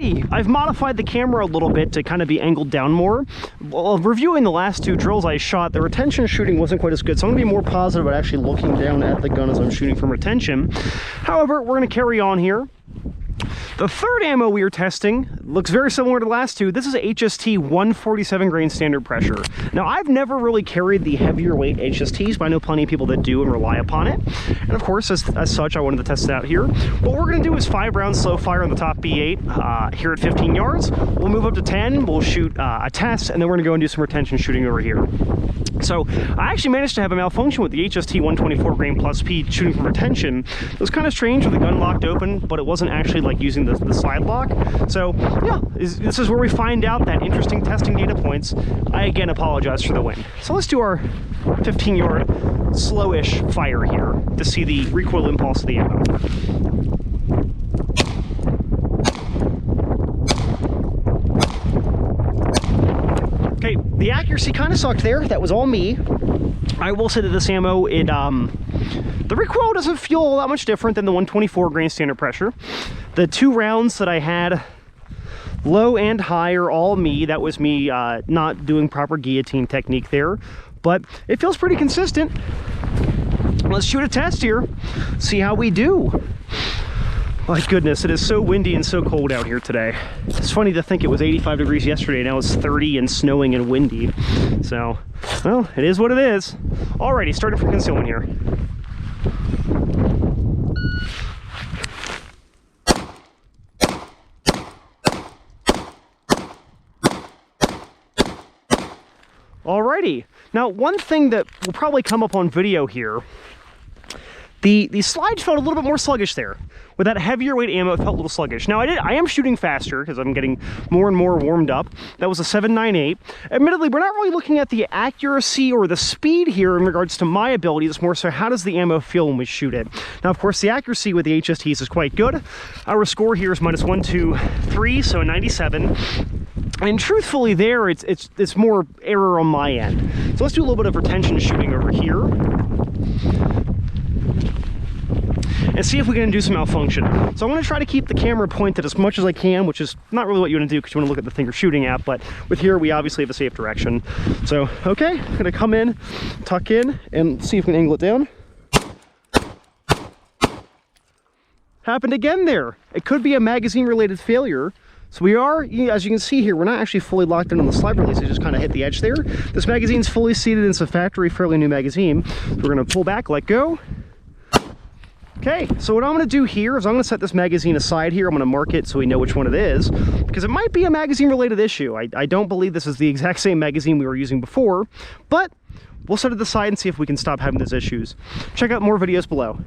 I've modified the camera a little bit to kind of be angled down more. While reviewing the last two drills I shot, the retention shooting wasn't quite as good, so I'm going to be more positive about actually looking down at the gun as I'm shooting from retention. However, we're going to carry on here. The third ammo we are testing looks very similar to the last two. This is HST 147 grain standard pressure. Now, I've never really carried the heavier weight HSTs, but I know plenty of people that do and rely upon it. And of course, as such, I wanted to test it out here. What we're going to do is 5 rounds slow fire on the top B8 here at 15 yards. We'll move up to 10, we'll shoot a test, and then we're going to go and do some retention shooting over here. So I actually managed to have a malfunction with the HST 124 grain plus P shooting from retention. It was kind of strange with the gun locked open, but it wasn't actually like using the slide lock. So yeah, this is where we find out that interesting testing data points. I again apologize for the wind. So let's do our 15-yard slowish fire here to see the recoil impulse of the ammo. Okay, the accuracy kind of sucked there. That was all me. I will say that this ammo, the recoil doesn't feel all that much different than the 124 grain standard pressure. The 2 rounds that I had, low and high, are all me. That was me not doing proper guillotine technique there, but it feels pretty consistent. Let's shoot a test here, see how we do. My goodness, it is so windy and so cold out here today. It's funny to think it was 85 degrees yesterday, now it's 30 and snowing and windy. So, well, it is what it is. Alrighty, starting for concealment here. Alrighty, now one thing that will probably come up on video here, the slide felt a little bit more sluggish there. With that heavier weight ammo, it felt a little sluggish. Now, I am shooting faster because I'm getting more and more warmed up. That was a 7.98. Admittedly, we're not really looking at the accuracy or the speed here in regards to my ability. It's more so how does the ammo feel when we shoot it. Now, of course, the accuracy with the HSTs is quite good. Our score here is -123, so 97. And truthfully there, it's more error on my end. So let's do a little bit of retention shooting over here. And see if we can do some malfunction. So I'm going to try to keep the camera pointed as much as I can, which is not really what you want to do because you want to look at the thing you're shooting at, but with here we obviously have a safe direction. So, okay, I'm going to come in, tuck in, and see if we can angle it down. Happened again there. It could be a magazine-related failure. So we are, as you can see here, we're not actually fully locked in on the slide release. It just kind of hit the edge there. This magazine's fully seated. It's a factory, fairly new magazine. So we're going to pull back, let go. Okay, so what I'm going to do here is I'm going to set this magazine aside here. I'm going to mark it so we know which one it is, because it might be a magazine-related issue. I don't believe this is the exact same magazine we were using before, but we'll set it aside and see if we can stop having those issues. Check out more videos below.